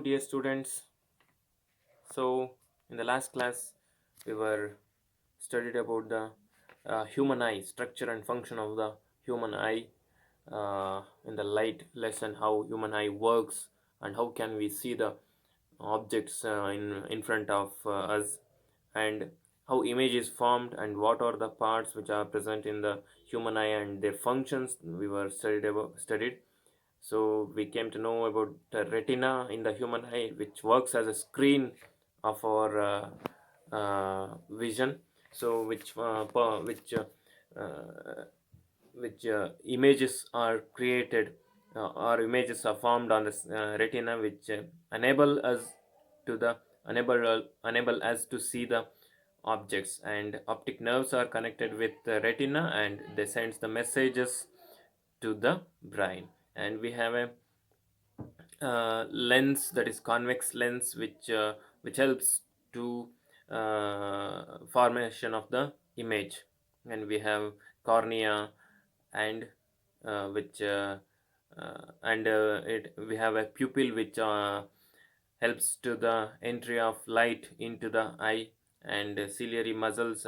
dear students. So, in the last class, we were studied about the human eye, structure and function of the human eye. In the light lesson, how human eye works and how can we see the objects in front of us, and how image is formed and what are the parts which are present in the human eye and their functions. We were studied. So we came to know about the retina in the human eye, which works as a screen of our vision. So which images are created, or images are formed on the retina, which enable us to the enable us to see the objects. And optic nerves are connected with the retina, and they sends the messages to the brain. And we have a lens, that is convex lens, which helps to formation of the image. And we have cornea, and which and it we have a pupil, which helps to the entry of light into the eye. And ciliary muscles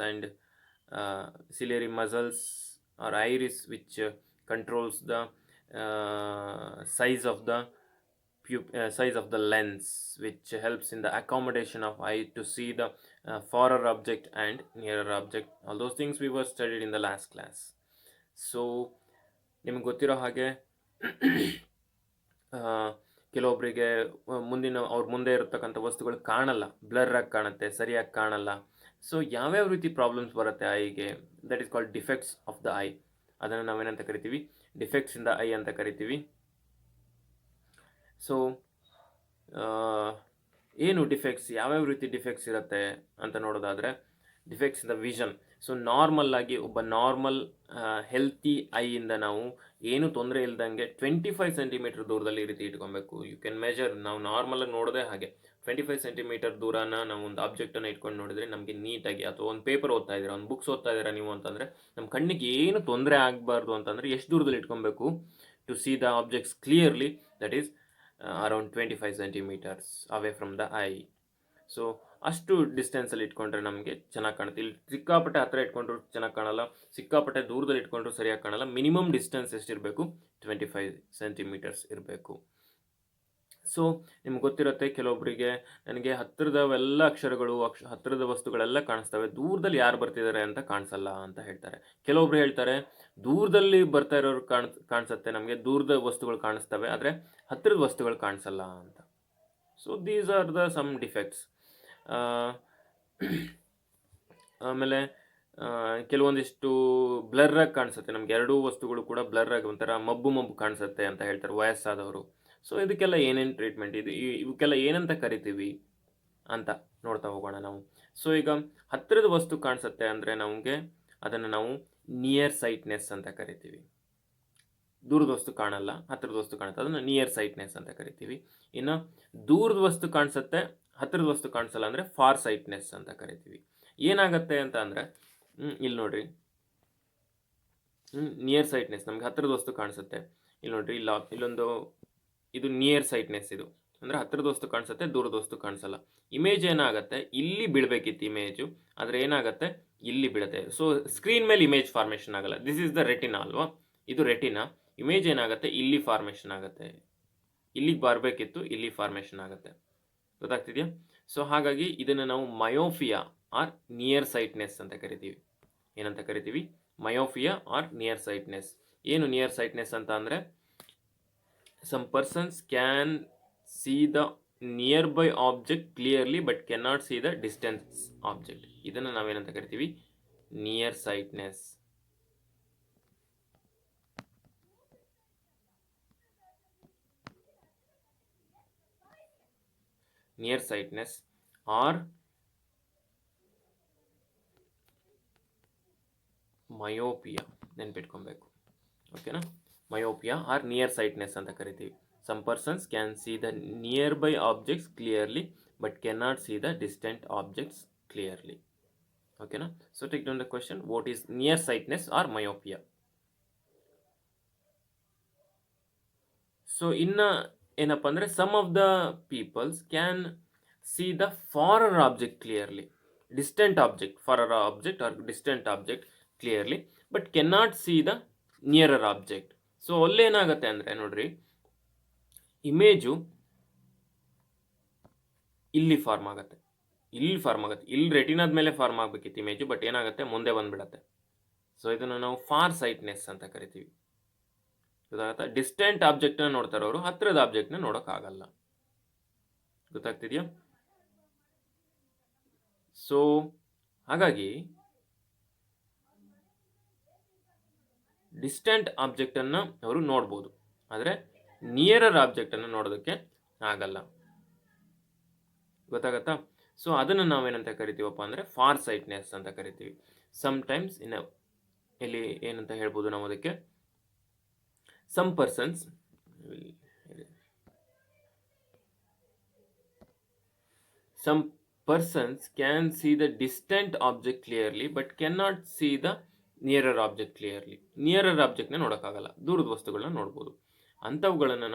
or iris, which controls the size of the lens, which helps in the accommodation of eye to see the farer object and nearer object. All those things we were studied in the last class. So ನಿಮಗೆ ಗೊತ್ತಿರೋ ಹಾಗೆ ಕೆಲವೊಬ್ಬರಿಗೆ ಅವ್ರ ಮುಂದೆ ಇರತಕ್ಕಂಥ ವಸ್ತುಗಳು ಕಾಣಲ್ಲ, blur ಆಗಿ ಕಾಣುತ್ತೆ, ಸರಿಯಾಗಿ ಕಾಣಲ್ಲ. ಸೊ ಯಾವ್ಯಾವ ರೀತಿ ಪ್ರಾಬ್ಲಮ್ಸ್ ಬರುತ್ತೆ ಐಗೆ, that is called defects of the eye. ಅದನ್ನು ನಾವೇನಂತ ಕರಿತೀವಿ? ಡಿಫೆಕ್ಟ್ಸ್ ಇನ್ ದ ಐ ಅಂತ ಕರಿತೀವಿ. ಸೊ ಏನು ಡಿಫೆಕ್ಟ್ಸ್, ಯಾವ್ಯಾವ ರೀತಿ ಡಿಫೆಕ್ಟ್ಸ್ ಇರುತ್ತೆ ಅಂತ ನೋಡೋದಾದರೆ, defects in the vision. So normal ಆಗಿ ಒಬ್ಬ ನಾರ್ಮಲ್ ಹೆಲ್ತಿ ಐಯಿಂದ ನಾವು ಏನು ತೊಂದರೆ ಇಲ್ದಂಗೆ 25 ಸೆಂಟಿಮೀಟರ್ ದೂರದಲ್ಲಿ ಈ ರೀತಿ ಇಟ್ಕೊಬೇಕು. You can measure. ನಾವು ನಾರ್ಮಲಾಗಿ ನೋಡೋದೇ ಹಾಗೆ 25 ಸೆಂಟಿಮೀಟರ್ ದೂರನ ನಾವು ಒಂದು ಆಬ್ಜೆಕ್ಟನ್ನು ಇಟ್ಕೊಂಡು ನೋಡಿದರೆ ನಮಗೆ ನೀಟಾಗಿ, ಅಥವಾ ಒಂದು ಪೇಪರ್ ಓದ್ತಾ ಇದ್ದೀರಾ, ಒಂದು ಬುಕ್ಸ್ ಓದ್ತಾ ಇದ್ದೀರಾ ನೀವು ಅಂತಂದರೆ, ನಮ್ಮ ಕಣ್ಣಿಗೆ ಏನು ತೊಂದರೆ ಆಗಬಾರ್ದು ಅಂತಂದರೆ ಎಷ್ಟು ದೂರದಲ್ಲಿ ಇಟ್ಕೊಬೇಕು to see the objects clearly? That is around 25 centimetres away from the eye. So ಅಷ್ಟು ಡಿಸ್ಟೆನ್ಸಲ್ಲಿ ಇಟ್ಕೊಂಡ್ರೆ ನಮಗೆ ಚೆನ್ನಾಗಿ ಕಾಣುತ್ತೆ. ಇಲ್ಲಿ ಸಿಕ್ಕಾಪಟ್ಟೆ ಹತ್ತಿರ ಇಟ್ಕೊಂಡ್ರು ಚೆನ್ನಾಗಿ ಕಾಣಲ್ಲ, ಸಿಕ್ಕಾಪಟ್ಟೆ ದೂರದಲ್ಲಿ ಇಟ್ಕೊಂಡ್ರು ಸರಿಯಾಗಿ ಕಾಣಲ್ಲ. ಮಿನಿಮಮ್ ಡಿಸ್ಟೆನ್ಸ್ ಎಷ್ಟಿರಬೇಕು? 25 ಸೆಂಟಿಮೀಟರ್ಸ್ ಇರಬೇಕು. ಸೊ ನಿಮ್ಗೆ ಗೊತ್ತಿರುತ್ತೆ, ಕೆಲವೊಬ್ಬರಿಗೆ ನನಗೆ ಹತ್ತಿರದವೆಲ್ಲ ಅಕ್ಷರಗಳು, ಹತ್ತಿರದ ವಸ್ತುಗಳೆಲ್ಲ ಕಾಣಿಸ್ತವೆ, ದೂರದಲ್ಲಿ ಯಾರು ಬರ್ತಿದ್ದಾರೆ ಅಂತ ಕಾಣಿಸಲ್ಲ ಅಂತ ಹೇಳ್ತಾರೆ. ಕೆಲವೊಬ್ರು ಹೇಳ್ತಾರೆ ದೂರದಲ್ಲಿ ಬರ್ತಾ ಇರೋರು ಕಾಣಿಸುತ್ತೆ, ನಮಗೆ ದೂರದ ವಸ್ತುಗಳು ಕಾಣಿಸ್ತವೆ, ಆದರೆ ಹತ್ತಿರದ ವಸ್ತುಗಳು ಕಾಣಿಸಲ್ಲ ಅಂತ. So these are the some defects. ಆಮೇಲೆ ಕೆಲವೊಂದಿಷ್ಟು ಬ್ಲರ್ ಆಗಿ ಕಾಣಿಸುತ್ತೆ, ನಮ್ಗೆ ಎರಡೂ ವಸ್ತುಗಳು ಕೂಡ ಬ್ಲರ್ ಆಗಿ ಒಂಥರ ಮಬ್ಬು ಕಾಣಿಸುತ್ತೆ ಅಂತ ಹೇಳ್ತಾರೆ ವಯಸ್ಸಾದವರು. ಸೊ ಇದಕ್ಕೆಲ್ಲ ಏನೇನು ಟ್ರೀಟ್ಮೆಂಟ್ ಇದೆ, ಇವಕ್ಕೆಲ್ಲ ಏನಂತ ಕರಿತೀವಿ ಅಂತ ನೋಡ್ತಾ ಹೋಗೋಣ ನಾವು. ಸೊ ಈಗ ಹತ್ತಿರದ ವಸ್ತು ಕಾಣಿಸುತ್ತೆ ಅಂದರೆ ನಮಗೆ ಅದನ್ನು ನಾವು ನಿಯರ್ ಸೈಟ್ನೆಸ್ ಅಂತ ಕರಿತೀವಿ. ದೂರದ ವಸ್ತು ಕಾಣಲ್ಲ, ಹತ್ತಿರದ ವಸ್ತು ಕಾಣುತ್ತೆ, ಅದನ್ನು ನಿಯರ್ ಸೈಟ್ನೆಸ್ ಅಂತ ಕರಿತೀವಿ. ಇನ್ನು ದೂರದ ವಸ್ತು ಕಾಣಿಸುತ್ತೆ, ಹತ್ತಿರದ ವಸ್ತು ಕಾಣಿಸಲ್ಲ ಅಂದರೆ ಫಾರ್ ಸೈಟ್ನೆಸ್ ಅಂತ ಕರಿತೀವಿ. ಏನಾಗುತ್ತೆ ಅಂತ ಅಂದರೆ, ಇಲ್ಲಿ ನೋಡ್ರಿ, ನಿಯರ್ ಸೈಟ್ನೆಸ್, ನಮಗೆ ಹತ್ತಿರದ ವಸ್ತು ಕಾಣಿಸುತ್ತೆ. ಇಲ್ಲಿ ನೋಡ್ರಿ, ಇಲ್ಲೊಂದು ಇದು ನಿಯರ್ ಸೈಟ್ನೆಸ್, ಇದು ಅಂದರೆ ಹತ್ತಿರದ ವಸ್ತು ಕಾಣಿಸುತ್ತೆ, ದೂರದ ವಸ್ತು ಕಾಣಿಸಲ್ಲ. ಇಮೇಜ್ ಏನಾಗುತ್ತೆ, ಇಲ್ಲಿ ಬೀಳಬೇಕಿತ್ತು ಇಮೇಜು, ಆದರೆ ಏನಾಗುತ್ತೆ, ಇಲ್ಲಿ ಬೀಳುತ್ತೆ. ಸೊ ಸ್ಕ್ರೀನ್ ಮೇಲೆ ಇಮೇಜ್ ಫಾರ್ಮೇಷನ್ ಆಗಲ್ಲ. ದಿಸ್ ಇಸ್ ದ ರೆಟಿನಾ ಅಲ್ವಾ, ಇದು ರೆಟಿನಾ. ಇಮೇಜ್ ಏನಾಗುತ್ತೆ, ಇಲ್ಲಿ ಫಾರ್ಮೇಷನ್ ಆಗುತ್ತೆ, ಇಲ್ಲಿಗೆ ಬರಬೇಕಿತ್ತು, ಇಲ್ಲಿ ಫಾರ್ಮೇಷನ್ ಆಗುತ್ತೆ. ಗೊತ್ತಾಗ್ತಿದೆಯಾ? ಸೊ ಹಾಗಾಗಿ ಇದನ್ನು ನಾವು ಮಯೋಫಿಯಾ ಆರ್ ನಿಯರ್ ಸೈಟ್ನೆಸ್ ಅಂತ ಕರಿತೀವಿ. ಏನಂತ ಕರಿತೀವಿ? Myopia or near sightedness. ಏನು ನಿಯರ್ ಸೈಟ್ನೆಸ್ ಅಂತ ಅಂದರೆ, some persons can see the nearby object clearly but cannot see the distance object. ಇದನ್ನು ನಾವೇನಂತ ಕರಿತೀವಿ? Near sightedness. Near sightedness or myopia, ನೆನ್ಪಿಟ್ಕೊಬೇಕು. ಓಕೆನಾ? ಮಯೋಪಿಯಾ ಆರ್ ನಿಯರ್ ಸೈಟ್ನೆಸ್ ಅಂತ ಕರಿತೀವಿ. Some persons can see the nearby objects clearly but cannot see the distant objects clearly. ಓಕೆನಾ? So take down the question, what is near sightedness or myopia? So ಇನ್ನು ಏನಪ್ಪ ಅಂದರೆ some of the peoples can see the farther object clearly, distant object, farther object or distant object clearly, but cannot see the nearer object. So ಅಲ್ಲೇನಾಗುತ್ತೆ ಅಂದರೆ ನೋಡ್ರಿ, image ಇಲ್ಲಿ form ಆಗುತ್ತೆ, ಇಲ್ಲಿ ರೆಟಿನಾದ ಮೇಲೆ ಫಾರ್ಮ್ ಆಗಬೇಕಿತ್ತು ಇಮೇಜು, ಬಟ್ ಏನಾಗುತ್ತೆ ಮುಂದೆ ಬಂದ್ಬಿಡತ್ತೆ. ಸೊ ಇದನ್ನು ನಾವು ಫಾರ್ ಸೈಟ್ನೆಸ್ ಅಂತ ಕರಿತೀವಿ. ಗೊತ್ತಾಗತ್ತಾ? ಡಿಸ್ಟೆಂಟ್ ಆಬ್ಜೆಕ್ಟ್ನ ನೋಡ್ತಾರೆ ಅವರು, ಹತ್ತಿರದ ಆಬ್ಜೆಕ್ಟ್ನ ನೋಡೋಕ್ಕಾಗಲ್ಲ. ಗೊತ್ತಾಗ್ತಿದೆಯಾ? ಸೊ ಹಾಗಾಗಿ ಡಿಸ್ಟೆಂಟ್ ಆಬ್ಜೆಕ್ಟನ್ನು ಅವರು ನೋಡ್ಬೋದು, ಆದರೆ ನಿಯರರ್ ಆಬ್ಜೆಕ್ಟನ್ನು ನೋಡೋದಕ್ಕೆ ಆಗಲ್ಲ. ಗೊತ್ತಾಗತ್ತಾ? ಸೊ ಅದನ್ನು ನಾವೇನಂತ ಕರಿತೀವಪ್ಪ ಅಂದರೆ ಫಾರ್ ಸೈಟ್ನೆಸ್ ಅಂತ ಕರಿತೀವಿ. ಸಮ್ಟೈಮ್ಸ್ ಇಲ್ಲಿ ಏನಂತ ಹೇಳ್ಬೋದು ನಾವು ಅದಕ್ಕೆ, some persons can see the distant object clearly but cannot see the nearer object clearly. Nearer ಆಬ್ಜೆಕ್ಟ್ನ ನೋಡೋಕ್ಕಾಗಲ್ಲ, ದೂರದ ವಸ್ತುಗಳನ್ನ ನೋಡ್ಬೋದು. ಅಂಥವುಗಳನ್ನು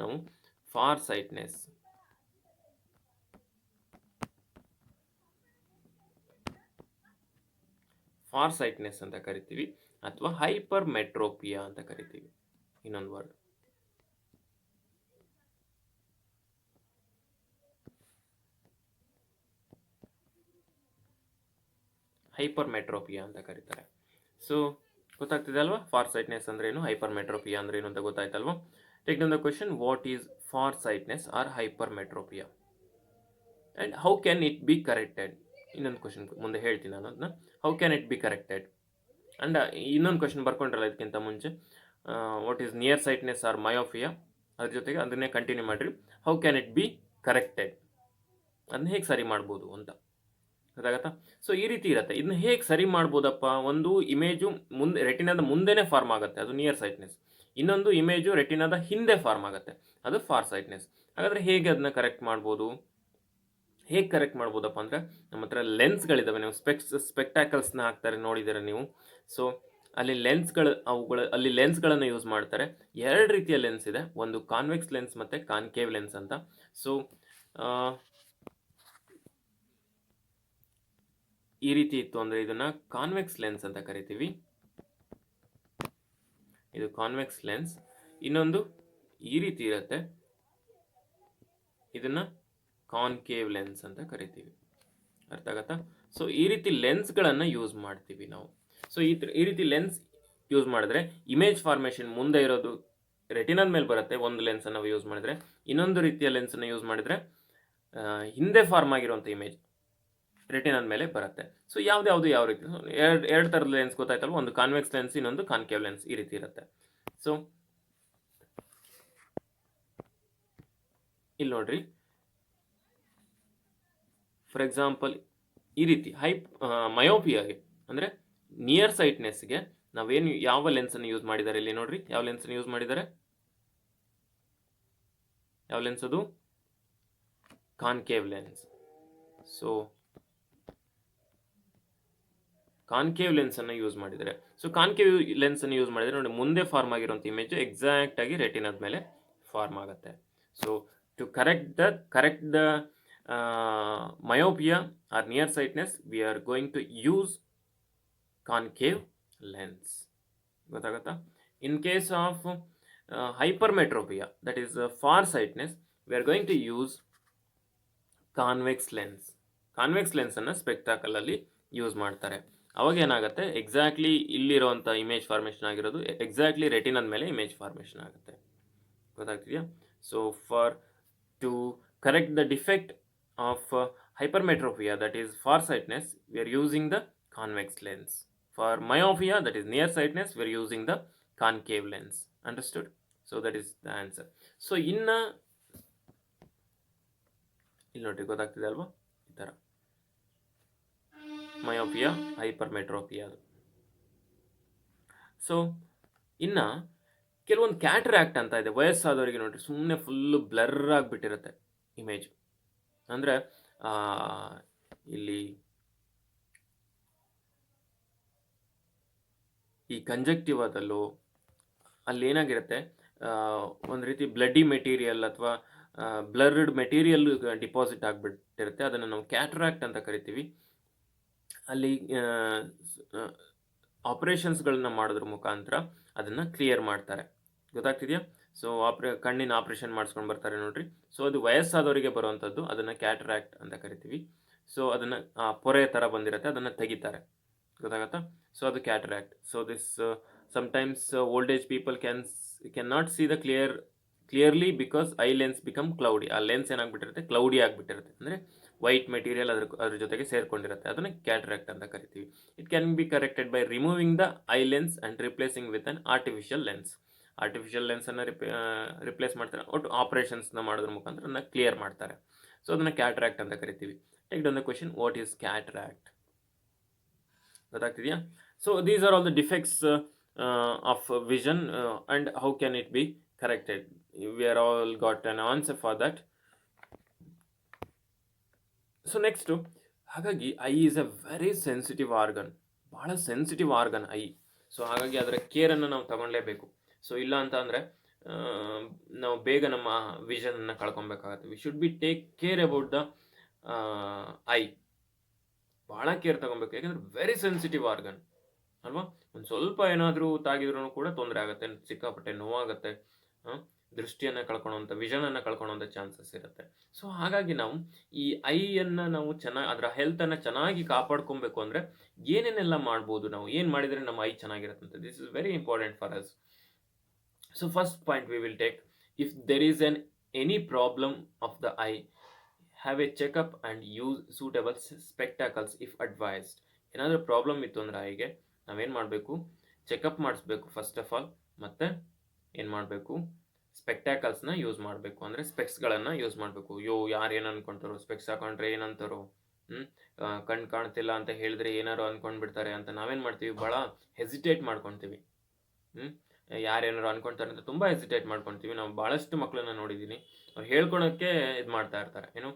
ನಾವು ಫಾರ್ ಸೈಟ್ನೆಸ್ ಅಂತ ಕರಿತೀವಿ, ಅಥವಾ ಹೈಪರ್ ಮೆಟ್ರೋಪಿಯಾ ಅಂತ ಕರಿತೀವಿ. ಇನ್ನೊಂದು ವರ್ಡ್ ಹೈಪರ್ ಮೆಟ್ರೋಪಿಯಾ ಅಂತ ಕರೀತಾರೆ. ಸೊ ಗೊತ್ತಾಗ್ತಿದೆ ಅಲ್ವಾ ಫಾರ್ ಸೈಟ್ನೆಸ್ ಅಂದ್ರೆ ಏನು, ಹೈಪರ್ ಮೆಟ್ರೋಪಿಯಾ ಅಂದ್ರೆ ಏನು ಅಂತ ಗೊತ್ತಾಯ್ತಲ್ವಾ? Take down the question, what is far sightedness or hypermetropia and how can it be corrected? ಇನ್ನೊಂದು ಕ್ವೆಶ್ಚನ್ ಮುಂದೆ ಹೇಳ್ತೀನಿ ನಾನು ಅದನ್ನ, how can it be corrected. And ಇನ್ನೊಂದು ಕ್ವೆಶ್ಚನ್ ಬರ್ಕೊಂಡ್ರಲ್ಲ ಇದಕ್ಕಿಂತ ಮುಂಚೆ, what is near sightedness or myopia, ಅದ್ರ ಜೊತೆಗೆ ಅದನ್ನೇ ಕಂಟಿನ್ಯೂ ಮಾಡಿರಿ, how can it be corrected, ಅದನ್ನ ಹೇಗೆ ಸರಿ ಮಾಡ್ಬೋದು ಅಂತ. ಗೊತ್ತಾಗತ್ತಾ? ಸೊ ಈ ರೀತಿ ಇರುತ್ತೆ. ಇದನ್ನ ಹೇಗೆ ಸರಿ ಮಾಡ್ಬೋದಪ್ಪ? ಒಂದು ಇಮೇಜು ರೆಟಿನಾದ ಮುಂದೆನೇ ಫಾರ್ಮ್ ಆಗುತ್ತೆ, ಅದು ನಿಯರ್ ಸೈಟ್ನೆಸ್. ಇನ್ನೊಂದು ಇಮೇಜು ರೆಟಿನಾದ ಹಿಂದೆ ಫಾರ್ಮ್ ಆಗುತ್ತೆ, ಅದು ಫಾರ್ ಸೈಟ್ನೆಸ್. ಹಾಗಾದರೆ ಹೇಗೆ ಅದನ್ನ ಕರೆಕ್ಟ್ ಮಾಡ್ಬೋದು? ಹೇಗೆ ಕರೆಕ್ಟ್ ಮಾಡ್ಬೋದಪ್ಪ ಅಂದರೆ, ನಮ್ಮ ಹತ್ರ ಲೆನ್ಸ್ಗಳಿದ್ದಾವೆ. ನೀವು ಸ್ಪೆಕ್ಟಾಕಲ್ಸ್ನ ಹಾಕ್ತಾರೆ, ನೋಡಿದ್ದೀರ ನೀವು. ಸೊ ಅಲ್ಲಿ ಲೆನ್ಸ್ಗಳನ್ನು ಯೂಸ್ ಮಾಡ್ತಾರೆ. ಎರಡು ರೀತಿಯ ಲೆನ್ಸ್ ಇದೆ, ಒಂದು ಕಾನ್ವೆಕ್ಸ್ ಲೆನ್ಸ್ ಮತ್ತು ಕಾನ್ಕೇವ್ ಲೆನ್ಸ್ ಅಂತ. ಸೊ ಈ ರೀತಿ ಇತ್ತು ಅಂದರೆ ಇದನ್ನು ಕಾನ್ವೆಕ್ಸ್ ಲೆನ್ಸ್ ಅಂತ ಕರಿತೀವಿ, ಇದು ಕಾನ್ವೆಕ್ಸ್ ಲೆನ್ಸ್. ಇನ್ನೊಂದು ಈ ರೀತಿ ಇರುತ್ತೆ, ಇದನ್ನು ಕಾನ್ಕೇವ್ ಲೆನ್ಸ್ ಅಂತ ಕರಿತೀವಿ. ಅರ್ಥ ಆಗತ್ತಾ? ಸೊ ಈ ರೀತಿ ಲೆನ್ಸ್ಗಳನ್ನು ಯೂಸ್ ಮಾಡ್ತೀವಿ ನಾವು. ಸೊ ಈ ರೀತಿ ಲೆನ್ಸ್ ಯೂಸ್ ಮಾಡಿದ್ರೆ ಇಮೇಜ್ ಫಾರ್ಮೇಷನ್ ಮುಂದೆ ಇರೋದು ರೆಟಿನಾದ ಮೇಲೆ ಬರುತ್ತೆ ಒಂದು ಲೆನ್ಸನ್ನು ನಾವು ಯೂಸ್ ಮಾಡಿದ್ರೆ. ಇನ್ನೊಂದು ರೀತಿಯ ಲೆನ್ಸನ್ನು ಯೂಸ್ ಮಾಡಿದರೆ ಹಿಂದೆ ಫಾರ್ಮ್ ಆಗಿರುವಂಥ ಇಮೇಜ್ ರೆಟಿನಾದ ಮೇಲೆ ಬರುತ್ತೆ. ಸೊ ಯಾವ ರೀತಿ ಎರಡು ಥರದ ಲೆನ್ಸ್ ಗೊತ್ತಾಯ್ತಲ್ವ, ಒಂದು ಕಾನ್ವೆಕ್ಸ್ ಲೆನ್ಸ್, ಇನ್ನೊಂದು ಕಾನ್ಕೇವ್ ಲೆನ್ಸ್, ಈ ರೀತಿ ಇರುತ್ತೆ. ಸೊ ಇಲ್ಲಿ ನೋಡ್ರಿ, ಫಾರ್ ಎಕ್ಸಾಂಪಲ್ ಈ ರೀತಿ ಮಯೋಪಿಯಾಗೆ ಅಂದರೆ ನಿಯರ್ ಸೈಟ್ನೆಸ್ಗೆ ನಾವೇನು ಯಾವ ಲೆನ್ಸನ್ನು ಯೂಸ್ ಮಾಡಿದ್ದಾರೆ ಇಲ್ಲಿ ನೋಡ್ರಿ, ಯಾವ ಲೆನ್ಸನ್ನು ಯೂಸ್ ಮಾಡಿದ್ದಾರೆ, ಯಾವ ಲೆನ್ಸ್ ಅದು? Concave lens. ಸೊ ಕಾನ್ಕೇವ್ ಲೆನ್ಸನ್ನು ಯೂಸ್ ಮಾಡಿದ್ದಾರೆ. ಸೊ ಕಾನ್ಕೇವ್ ಲೆನ್ಸನ್ನು ಯೂಸ್ ಮಾಡಿದರೆ ನೋಡಿ, ಮುಂದೆ ಫಾರ್ಮ್ ಆಗಿರುವಂಥ ಇಮೇಜು ಎಕ್ಸಾಕ್ಟಾಗಿ ರೆಟಿನಾದ ಮೇಲೆ ಫಾರ್ಮ್ ಆಗುತ್ತೆ. So to correct the myopia or nearsightedness, we are going to use concave lens. ಗೊತ್ತಾಗತ್ತಾ? In case of hypermetropia, that is far sightedness, we are going to use convex lens. Convex ಲೆನ್ಸನ್ನು ಸ್ಪೆಕ್ಟಾಕಲಲ್ಲಿ use ಮಾಡ್ತಾರೆ. ಅವಾಗ ಏನಾಗುತ್ತೆ, exactly ಇಲ್ಲಿರುವಂಥ image formation ಆಗಿರೋದು exactly ರೆಟಿನಾದ ಮೇಲೆ image formation ಆಗುತ್ತೆ. ಗೊತ್ತಾಗ್ತಿದೆಯಾ? So to correct the defect of hypermetropia, that is farsightedness, we are using the convex lens. For myopia, that is nearsightedness, we are using the concave lens. Understood? So that is the answer. So ಇಲ್ಲಿ ನೋಡಿ ಗೊತ್ತಾಗ್ತಿದೆ ಅಲ್ವಾ, ಈ ಥರ myopia, hypermetropia ಅದು. So ಇನ್ನು ಕೆಲವೊಂದು cataract ಅಂತ ಇದೆ, ವಯಸ್ಸಾದವರಿಗೆ ನೋಡ್ರಿ ಸುಮ್ಮನೆ ಫುಲ್ಲು ಬ್ಲರ್ ಆಗಿಬಿಟ್ಟಿರುತ್ತೆ ಇಮೇಜ್. ಅಂದರೆ ಇಲ್ಲಿ ಈ ಕಂಜಕ್ಟಿವಾದಲ್ಲೂ ಅಲ್ಲಿ ಏನಾಗಿರುತ್ತೆ, ಒಂದು ರೀತಿ ಬ್ಲಡ್ಡಿ ಮೆಟೀರಿಯಲ್ ಅಥವಾ ಬ್ಲರ್ಡ್ ಮೆಟೀರಿಯಲ್ ಡಿಪಾಸಿಟ್ ಆಗಿಬಿಟ್ಟಿರುತ್ತೆ. ಅದನ್ನು ನಾವು ಕ್ಯಾಟ್ರಾಕ್ಟ್ ಅಂತ ಕರಿತೀವಿ. ಅಲ್ಲಿ ಆಪ್ರೇಷನ್ಸ್ಗಳನ್ನ ಮಾಡೋದ್ರ ಮುಖಾಂತರ ಅದನ್ನು ಕ್ಲಿಯರ್ ಮಾಡ್ತಾರೆ. ಗೊತ್ತಾಗ್ತಿದೆಯಾ? ಸೊ ಕಣ್ಣಿನ ಆಪ್ರೇಷನ್ ಮಾಡಿಸ್ಕೊಂಡು ಬರ್ತಾರೆ ನೋಡ್ರಿ. ಸೊ ಅದು ವಯಸ್ಸಾದವರಿಗೆ ಬರುವಂಥದ್ದು, ಅದನ್ನು ಕ್ಯಾಟ್ರಾಕ್ಟ್ ಅಂತ ಕರಿತೀವಿ. ಸೊ ಅದನ್ನು ಪೊರೆ ಥರ ಬಂದಿರುತ್ತೆ, ಅದನ್ನು ತೆಗಿತಾರೆ. ಗೊತ್ತಾಗತ್ತಾ? ಸೊ ಅದು cataract. So this sometimes old age people can not see the clearly because I lens become cloudy. ಆ ಲೆನ್ಸ್ ಏನಾಗ್ಬಿಟ್ಟಿರುತ್ತೆ, ಕ್ಲೌಡಿ ಆಗಿಬಿಟ್ಟಿರುತ್ತೆ. ಅಂದರೆ ವೈಟ್ ಮೆಟೀರಿಯಲ್ ಅದ್ರ ಜೊತೆಗೆ ಸೇರ್ಕೊಂಡಿರುತ್ತೆ. ಅದನ್ನು ಕ್ಯಾಟ್ರಾಕ್ಟ್ ಅಂತ ಕರಿತೀವಿ. It can be corrected by removing the eye lens and replacing with an artificial lens. Artificial ಲೆನ್ಸನ್ನು replace ಮಾಡ್ತಾರೆ, ಒಟ್ಟು ಆಪ್ರೇಷನ್ಸ್ನ ಮಾಡೋದ್ರ ಮುಖಾಂತರ ಅದನ್ನು ಕ್ಲಿಯರ್ ಮಾಡ್ತಾರೆ. ಸೊ ಅದನ್ನು ಕ್ಯಾಟ್ರಾಕ್ಟ್ ಅಂತ ಕರಿತೀವಿ. Take down the question, what is cataract? ಗೊತ್ತಾಗ್ತಿದೆಯಾ? So these are all the defects of vision and how can it be corrected. We are all got an answer for that. So next, ಹಾಗಾಗಿ eye is a very sensitive organ, ಭಾಳ sensitive organ eye. So ಹಾಗಾಗಿ ಅದರ ಕೇರನ್ನು ನಾವು ತಗೊಳ್ಳೇಬೇಕು. So ಇಲ್ಲ ಅಂತ ಅಂದರೆ ನಾವು ಬೇಗ ನಮ್ಮ ವಿಷನನ್ನು ಕಳ್ಕೊಬೇಕಾಗತ್ತೆ. We should be take care about the eye. ಭಾಳ ಕೇರ್ ತಗೊಬೇಕು, ಯಾಕಂದರೆ ವೆರಿ ಸೆನ್ಸಿಟಿವ್ ಆರ್ಗನ್ ಅಲ್ವಾ. ಒಂದು ಸ್ವಲ್ಪ ಏನಾದರೂ ತಾಗಿದ್ರೂ ಕೂಡ ತೊಂದರೆ ಆಗುತ್ತೆ, ಸಿಕ್ಕಾಪಟ್ಟೆ ನೋವಾಗುತ್ತೆ, ದೃಷ್ಟಿಯನ್ನು ಕಳ್ಕೊಳ್ಳೋಂಥ, ವಿಷನನ್ನು ಕಳ್ಕೊಳ್ಳೋಂಥ ಚಾನ್ಸಸ್ ಇರುತ್ತೆ. ಸೊ ಹಾಗಾಗಿ ನಾವು ಈ ಐಯನ್ನು ನಾವು ಚೆನ್ನಾಗಿ, ಅದರ ಹೆಲ್ತನ್ನು ಚೆನ್ನಾಗಿ ಕಾಪಾಡ್ಕೊಬೇಕು ಅಂದರೆ ಏನೇನೆಲ್ಲ ಮಾಡ್ಬೋದು, ನಾವು ಏನು ಮಾಡಿದರೆ ನಮ್ಮ ಐ ಚೆನ್ನಾಗಿರುತ್ತೆ ಅಂತ. This is very important for us. So first point we will take, if there is any problem of the eye, have a checkup and use suitable spectacles if advised. ಏನಾದರೂ ಪ್ರಾಬ್ಲಮ್ ಇತ್ತು ಅಂದರೆ ಐಗೆ ನಾವೇನು ಮಾಡಬೇಕು, checkup ಮಾಡಿಸ್ಬೇಕು first of all. ಮತ್ತು ಏನು ಮಾಡಬೇಕು, ಸ್ಪೆಕ್ಟಾಕಲ್ಸ್ನ use ಮಾಡಬೇಕು, ಅಂದರೆ ಸ್ಪೆಕ್ಸ್ಗಳನ್ನು ಯೂಸ್ ಮಾಡಬೇಕು. ಯಾರು ಏನು ಅಂದ್ಕೊಳ್ತಾರೋ, ಸ್ಪೆಕ್ಸ್ ಹಾಕೊಂಡ್ರೆ ಏನಂತಾರೋ, ಕಣ್ಣು ಕಾಣ್ತಿಲ್ಲ ಅಂತ ಹೇಳಿದ್ರೆ ಏನಾರು ಅಂದ್ಕೊಂಡ್ಬಿಡ್ತಾರೆ ಅಂತ ನಾವೇನು ಮಾಡ್ತೀವಿ, ಭಾಳ ಹೆಸಿಟೇಟ್ ಮಾಡ್ಕೊತೀವಿ. ಯಾರೇನಾರು ಅಂದ್ಕೊಳ್ತಾರೆ ಅಂತ ತುಂಬ ಹೆಸಿಟೇಟ್ ಮಾಡ್ಕೊತೀವಿ. ನಾವು ಭಾಳಷ್ಟು ಮಕ್ಕಳನ್ನ ನೋಡಿದ್ದೀನಿ, ಅವ್ರು ಹೇಳ್ಕೊಳಕ್ಕೆ ಇದು ಮಾಡ್ತಾ ಇರ್ತಾರೆ, ಏನು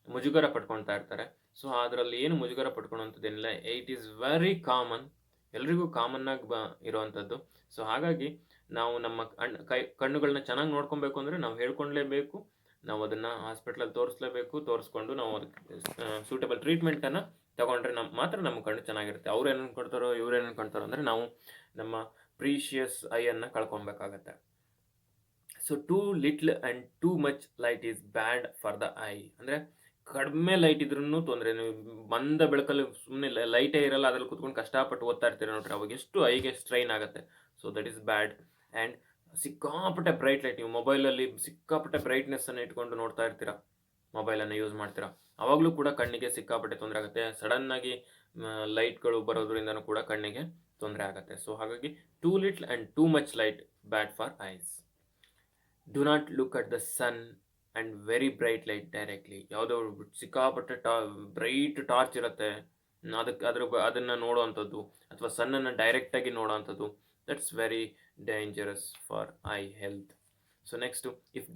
ಮುಜುಗರ ಪಡ್ಕೊಳ್ತಾ ಇರ್ತಾರೆ. ಸೊ ಅದರಲ್ಲಿ ಏನು ಮುಜುಗರ ಪಡ್ಕೊಳೋಂಥದ್ದೇನಿಲ್ಲ. ಇಟ್ ಈಸ್ ವೆರಿ ಕಾಮನ್, ಎಲ್ರಿಗೂ ಕಾಮನ್ನಾಗಿ ಇರುವಂಥದ್ದು. ಸೊ ಹಾಗಾಗಿ ನಾವು ನಮ್ಮ ಕಣ್ಣುಗಳನ್ನ ಚೆನ್ನಾಗಿ ನೋಡ್ಕೊಬೇಕು ಅಂದರೆ ನಾವು ಹೇಳ್ಕೊಳ್ಲೇಬೇಕು, ನಾವು ಅದನ್ನು ಹಾಸ್ಪಿಟ್ಲಲ್ಲಿ ತೋರಿಸ್ಲೇಬೇಕು. ತೋರಿಸ್ಕೊಂಡು ನಾವು ಅದಕ್ಕೆ ಸೂಟೇಬಲ್ ಟ್ರೀಟ್ಮೆಂಟನ್ನು ತಗೊಂಡ್ರೆ ಮಾತ್ರ ನಮ್ಮ ಕಣ್ಣು ಚೆನ್ನಾಗಿರುತ್ತೆ. ಅವ್ರು ಏನು ಅನ್ಕೊಳ್ತಾರೋ, ಇವ್ರು ಏನು ಅನ್ಕೊಳ್ತಾರೋ ಅಂದರೆ ನಾವು ನಮ್ಮ ಪ್ರೀಶಿಯಸ್ ಐಯನ್ನು ಕಳ್ಕೊಬೇಕಾಗತ್ತೆ. So too little and too much light is bad for the eye. ಅಂದರೆ ಕಡಿಮೆ ಲೈಟ್ ಇದ್ರೂ ತೊಂದರೆ. ನೀವು ಬಂದ ಬೆಳಕಲ್ಲಿ ಸುಮ್ಮನೆ ಲೈಟೇ ಇರಲ್ಲ, ಅದ್ರಲ್ಲಿ ಕುತ್ಕೊಂಡು ಕಷ್ಟಪಟ್ಟು ಓದ್ತಾ ಇರ್ತೀರ ನೋಡ್ರಿ, ಅವಾಗ ಎಷ್ಟು ಐಗೆ ಸ್ಟ್ರೈನ್ ಆಗುತ್ತೆ. So that is bad. And ಸಿಕ್ಕಾಪಟ್ಟೆ ಬ್ರೈಟ್ ಲೈಟ್, ನೀವು ಮೊಬೈಲಲ್ಲಿ ಸಿಕ್ಕಾಪಟ್ಟೆ ಬ್ರೈಟ್ನೆಸ್ಸನ್ನು ಇಟ್ಕೊಂಡು ನೋಡ್ತಾ ಇರ್ತೀರಾ, ಮೊಬೈಲನ್ನು ಯೂಸ್ ಮಾಡ್ತೀರಾ, ಆವಾಗಲೂ ಕೂಡ ಕಣ್ಣಿಗೆ ಸಿಕ್ಕಾಪಟ್ಟೆ ತೊಂದರೆ ಆಗುತ್ತೆ. ಸಡನ್ನಾಗಿ ಲೈಟ್ಗಳು ಬರೋದ್ರಿಂದನೂ ಕೂಡ ಕಣ್ಣಿಗೆ ತೊಂದರೆ ಆಗುತ್ತೆ. ಸೊ ಹಾಗಾಗಿ too little and too much light bad for eyes. Do not look at the sun and very bright light directly. ಯಾವುದೋ ಸಿಕ್ಕಾಪಟ್ಟೆ ಬ್ರೈಟ್ ಟಾರ್ಚ್ ಇರುತ್ತೆ, ಅದನ್ನು ನೋಡೋವಂಥದ್ದು ಅಥವಾ ಸನ್ನನ್ನು ಡೈರೆಕ್ಟಾಗಿ ನೋಡೋವಂಥದ್ದು, that's very dangerous for eye health. So next, if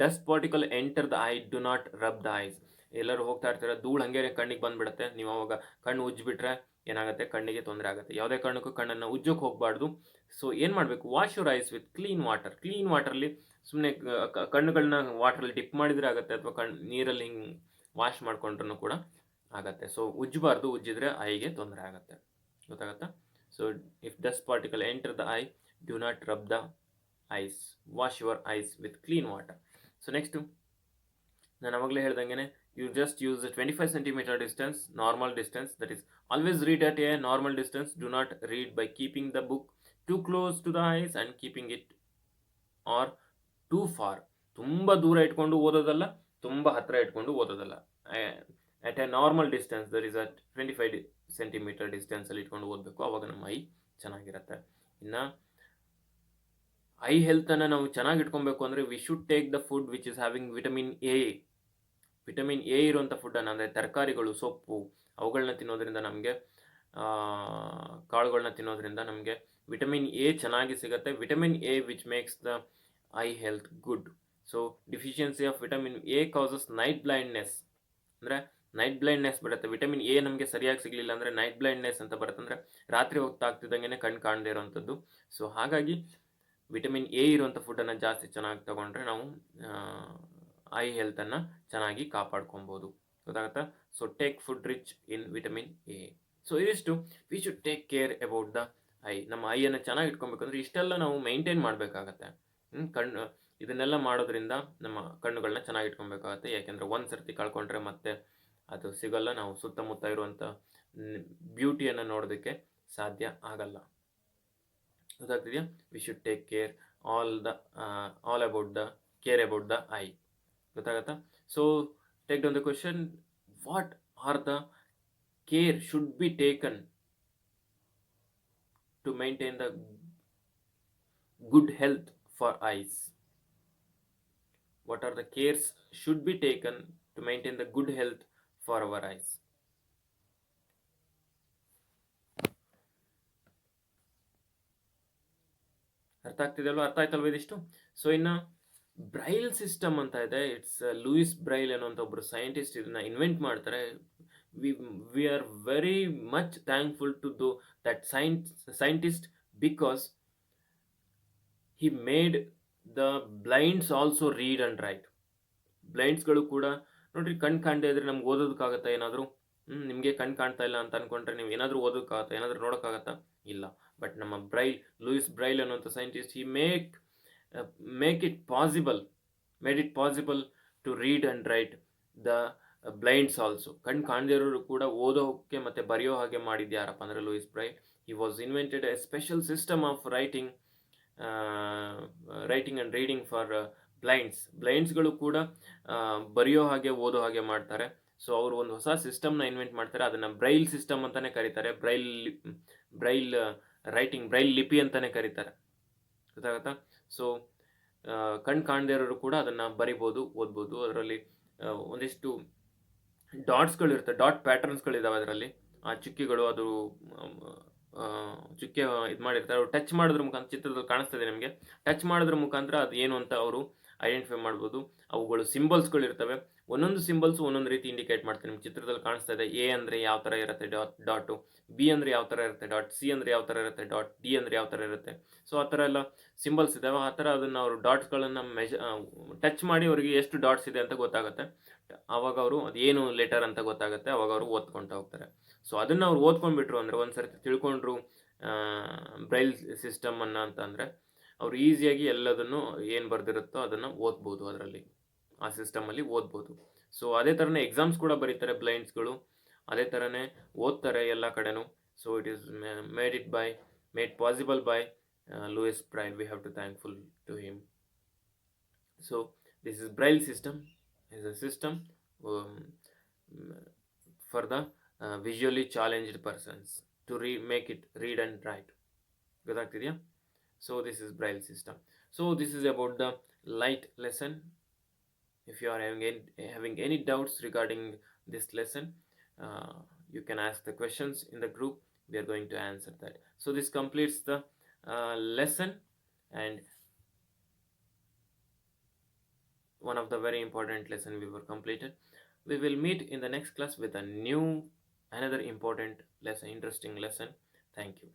dust particle enter the eye, do not rub the eyes. ಎಲ್ಲರೂ ಹೋಗ್ತಾ ಇರ್ತಾರೆ, ಧೂಳು ಹಾಗೆ ಕಣ್ಣಿಗೆ ಬಂದುಬಿಡುತ್ತೆ, ನೀವು ಅವಾಗ ಕಣ್ಣು ಉಜ್ಜಿಬಿಟ್ರೆ ಏನಾಗುತ್ತೆ, ಕಣ್ಣಿಗೆ ತೊಂದರೆ ಆಗುತ್ತೆ. ಯಾವುದೇ ಕಾರಣಕ್ಕೂ ಕಣ್ಣನ್ನು ಉಜ್ಜೋಕೆ ಹೋಗಬಾರ್ದು. ಸೊ ಏನು ಮಾಡಬೇಕು, wash your eyes with clean water. Clean ವಾಟರ್ಲಿ ಸುಮ್ಮನೆ ಕಣ್ಣುಗಳನ್ನ ವಾಟ್ರಲ್ಲಿ ಡಿಪ್ ಮಾಡಿದರೆ ಆಗುತ್ತೆ, ಅಥವಾ ನೀರಲ್ಲಿ ಹಿಂಗೆ ವಾಶ್ ಮಾಡ್ಕೊಂಡ್ರೂ ಕೂಡ ಆಗುತ್ತೆ. ಸೊ ಉಜ್ಜಬಾರ್ದು, ಉಜ್ಜಿದ್ರೆ ಐಗೆ ತೊಂದರೆ ಆಗುತ್ತೆ. ಗೊತ್ತಾಗತ್ತಾ? So if dust particle enter the eye, do not rub the eyes, wash your eyes with clean water. So next, ನಾನು ಅವಾಗಲೇ ಹೇಳ್ದಂಗೆ, you just use the 25 centimeter distance, normal distance, that is always read at a normal distance. Do not read by keeping the book too close to the eyes and keeping it or too far. ತುಂಬ ದೂರ ಇಟ್ಕೊಂಡು ಓದೋದಲ್ಲ, ತುಂಬ ಹತ್ತಿರ ಇಟ್ಕೊಂಡು ಓದೋದಲ್ಲ. at a normal distance, that is at 25 centimeter ಡಿಸ್ಟೆನ್ಸಲ್ಲಿ ಇಟ್ಕೊಂಡು ಓದಬೇಕು, ಆವಾಗ ನಮ್ಮ ಐ ಚೆನ್ನಾಗಿರುತ್ತೆ. ಇನ್ನು ಐ ಹೆಲ್ತನ್ನು ನಾವು ಚೆನ್ನಾಗಿ ಇಟ್ಕೊಬೇಕು ಅಂದರೆ V should take the food which is having vitamin A ಇರುವಂಥ ಫುಡ್ಡನ್ನು, ಅಂದರೆ ತರಕಾರಿಗಳು, ಸೊಪ್ಪು, ಅವುಗಳನ್ನ ತಿನ್ನೋದ್ರಿಂದ ನಮಗೆ, ಕಾಳುಗಳನ್ನ ತಿನ್ನೋದ್ರಿಂದ ನಮಗೆ ವಿಟಮಿನ್ ಎ ಚೆನ್ನಾಗಿ ಸಿಗುತ್ತೆ. Vitamin A which makes the I health good. So deficiency of vitamin A causes night blindness, ಅಂದರೆ ನೈಟ್ ಬ್ಲೈಂಡ್ನೆಸ್ ಬರುತ್ತೆ. ವಿಟಮಿನ್ ಎ ನಮಗೆ ಸರಿಯಾಗಿ ಸಿಗಲಿಲ್ಲ ಅಂದರೆ ನೈಟ್ ಬ್ಲೈಂಡ್ನೆಸ್ ಅಂತ ಬರುತ್ತೆ, ಅಂದರೆ ರಾತ್ರಿ ಹೊತ್ತಾಗ್ತಿದ್ದಂಗೆ ಕಣ್ಣು ಕಾಣದೇ ಇರೋವಂಥದ್ದು. ಸೊ ಹಾಗಾಗಿ ವಿಟಮಿನ್ ಎ ಇರುವಂಥ ಫುಡ್ಡನ್ನು ಜಾಸ್ತಿ ಚೆನ್ನಾಗಿ ತಗೊಂಡ್ರೆ ನಾವು ಐ ಹೆಲ್ತನ್ನು ಚೆನ್ನಾಗಿ ಕಾಪಾಡ್ಕೊಬೋದು. ಗೊತ್ತಾಗುತ್ತಾ? So take food rich in vitamin A. So ಇದಿಷ್ಟು we should take care about the eye. ನಮ್ಮ ಐಯನ್ನು ಚೆನ್ನಾಗಿ ಇಟ್ಕೊಬೇಕಂದ್ರೆ ಇಷ್ಟೆಲ್ಲ ನಾವು ಮೇಂಟೈನ್ ಮಾಡಬೇಕಾಗತ್ತೆ. ಕಣ್ಣು ಇದನ್ನೆಲ್ಲ ಮಾಡೋದ್ರಿಂದ ನಮ್ಮ ಕಣ್ಣುಗಳನ್ನ ಚೆನ್ನಾಗಿ ಇಟ್ಕೊಬೇಕಾಗತ್ತೆ. ಯಾಕೆಂದರೆ ಒಂದು ಸರ್ತಿ ಕಳ್ಕೊಂಡ್ರೆ ಮತ್ತೆ ಅದು ಸಿಗಲ್ಲ. ನಾವು ಸುತ್ತಮುತ್ತ ಇರುವಂಥ ಬ್ಯೂಟಿಯನ್ನು ನೋಡೋದಕ್ಕೆ ಸಾಧ್ಯ ಆಗಲ್ಲ. ಗೊತ್ತಾಗ್ತಿದೆಯಾ? We should take care all about the care about the eye. ಗೊತ್ತಾಗತ್ತಾ? So take down the question, what are the care should be taken to maintain the good health for eyes? What are the cares should be taken to maintain the good health for our eyes? ಅರ್ಥ ಆಗ್ತಿದೆಯಲ್ವಾ? ಅರ್ಥ ಆಯ್ತಲ್ವ ಇದಿಷ್ಟು? So ಇನ್ನು Braille system ಅಂತ ಇದೆ. It's Louis Braille ಅನ್ನುವಂಥ ಒಬ್ಬರು scientist ಇದನ್ನ invent ಮಾಡ್ತಾರೆ. We are very much thankful to that scientist because he made the blinds also read and write. ಬ್ಲೈಂಡ್ಸ್ಗಳು ಕೂಡ ನೋಡ್ರಿ, ಕಣ್ಣು ಕಾಣದೇ ಇದ್ರೆ ನಮ್ಗೆ ಓದೋದಕ್ಕಾಗತ್ತಾ ಏನಾದರೂ? ನಿಮಗೆ ಕಣ್ಣು ಕಾಣ್ತಾ ಇಲ್ಲ ಅಂತ ಅಂದ್ಕೊಂಡ್ರೆ ನೀವು ಏನಾದರೂ ಓದೋಕ್ಕಾಗತ್ತಾ? ಏನಾದರೂ ನೋಡೋಕ್ಕಾಗತ್ತಾ? ಇಲ್ಲ. ಬಟ್ ನಮ್ಮ ಲೂಯಿಸ್ ಬ್ರೈಲ್ ಅನ್ನುವಂಥ scientist he made it possible to read and write the blinds also. ಕಣ್ಣು ಕಾಣದೇ ಇರೋರು ಕೂಡ ಓದೋಕ್ಕೆ ಮತ್ತು ಬರೆಯೋ ಹಾಗೆ ಮಾಡಿದ್ದು ಯಾರಪ್ಪ ಅಂದರೆ Louis Braille. he was invented a special system of writing and reading for ಬ್ಲೈಂಡ್ಸ್ಗಳು ಕೂಡ ಬರೆಯೋ ಹಾಗೆ ಓದೋ ಹಾಗೆ ಮಾಡ್ತಾರೆ. ಸೊ ಅವರು ಒಂದು ಹೊಸ ಸಿಸ್ಟಮ್ನ ಇನ್ವೆಂಟ್ ಮಾಡ್ತಾರೆ. ಅದನ್ನು ಬ್ರೈಲ್ ಸಿಸ್ಟಮ್ ಅಂತಲೇ ಕರೀತಾರೆ. ಬ್ರೈಲ್ ಲಿಪಿ ಅಂತಲೇ ಕರೀತಾರೆ. ಗೊತ್ತಾಗತ್ತಾ? ಸೊ ಕಣ್ಣು ಕಾಣದೇ ಇರೋರು ಕೂಡ ಅದನ್ನು ಬರಿಬೋದು, ಓದ್ಬೋದು. ಅದರಲ್ಲಿ ಒಂದಿಷ್ಟು ಡಾಟ್ಸ್ಗಳಿರುತ್ತೆ, ಡಾಟ್ ಪ್ಯಾಟರ್ನ್ಸ್ಗಳಿದ್ದಾವೆ ಅದರಲ್ಲಿ. ಆ ಚುಕ್ಕಿಗಳು, ಅದು ಚುಕ್ಕೆ ಇದು ಮಾಡಿರ್ತಾರೆ. ಅವರು ಟಚ್ ಮಾಡೋದ್ರ ಮುಖಾಂತರ, ಚಿತ್ರದಲ್ಲಿ ಕಾಣಿಸ್ತದೆ ನಿಮಗೆ, ಟಚ್ ಮಾಡೋದ್ರ ಮುಖಾಂತರ ಅದು ಏನು ಅಂತ ಅವರು ಐಡೆಂಟಿಫೈ ಮಾಡ್ಬೋದು. ಅವುಗಳು ಸಿಂಬಲ್ಸ್ಗಳಿರ್ತವೆ. ಒಂದೊಂದು ಸಿಂಬಲ್ಸ್ ಒಂದೊಂದು ರೀತಿ ಇಂಡಿಕೇಟ್ ಮಾಡ್ತಾರೆ. ನಿಮ್ಮ ಚಿತ್ರದಲ್ಲಿ ಕಾಣಿಸ್ತಾ ಇದೆ. ಎ ಅಂದರೆ ಯಾವ ಥರ ಇರುತ್ತೆ ಡಾಟು, ಬಿ ಅಂದರೆ ಯಾವ ಥರ ಇರುತ್ತೆ ಡಾಟ್, ಸಿ ಅಂದರೆ ಯಾವ ಥರ ಇರುತ್ತೆ ಡಾಟ್, ಡಿ ಅಂದರೆ ಯಾವ ಥರ ಇರುತ್ತೆ. ಸೊ ಆ ಥರ ಎಲ್ಲ ಸಿಂಬಲ್ಸ್ ಇದ್ದಾವೆ. ಆ ಥರ ಅದನ್ನು ಅವರು ಡಾಟ್ಸ್ಗಳನ್ನು ಟಚ್ ಮಾಡಿ ಅವರಿಗೆ ಎಷ್ಟು ಡಾಟ್ಸ್ ಇದೆ ಅಂತ ಗೊತ್ತಾಗುತ್ತೆ. ಆವಾಗ ಅವರು ಅದೇನು ಲೆಟರ್ ಅಂತ ಗೊತ್ತಾಗುತ್ತೆ. ಅವಾಗ ಅವರು ಓದ್ಕೊಳ್ತಾ ಹೋಗ್ತಾರೆ. ಸೊ ಅದನ್ನು ಅವ್ರು ಓದ್ಕೊಂಡ್ಬಿಟ್ರು ಅಂದರೆ, ಒಂದು ಸರ್ತಿ ತಿಳ್ಕೊಂಡ್ರು ಬ್ರೈಲ್ ಸಿಸ್ಟಮನ್ನು ಅಂತಂದರೆ, ಅವರು ಈಸಿಯಾಗಿ ಎಲ್ಲದನ್ನು ಏನು ಬರೆದಿರುತ್ತೋ ಅದನ್ನು ಓದ್ಬೋದು. ಅದರಲ್ಲಿ ಆ ಸಿಸ್ಟಮಲ್ಲಿ ಓದ್ಬೋದು. ಸೊ ಅದೇ ಥರನೇ ಎಕ್ಸಾಮ್ಸ್ ಕೂಡ ಬರೀತಾರೆ ಬ್ಲೈಂಡ್ಸ್ಗಳು, ಅದೇ ಥರನೇ ಓದ್ತಾರೆ ಎಲ್ಲ ಕಡೆನೂ. So it is made possible by Louis Braille. We have to thankful to him. So this is Braille system is a system for the visually challenged persons to make it read and write. Godaagtideya? So this is Braille system. So this is about the light lesson. If you are having any doubts regarding this lesson, you can ask the questions in the group. We are going to answer that. So this completes the lesson, and one of the very important lesson we were completed. We will meet in the next class with another important lesson, interesting lesson. Thank you.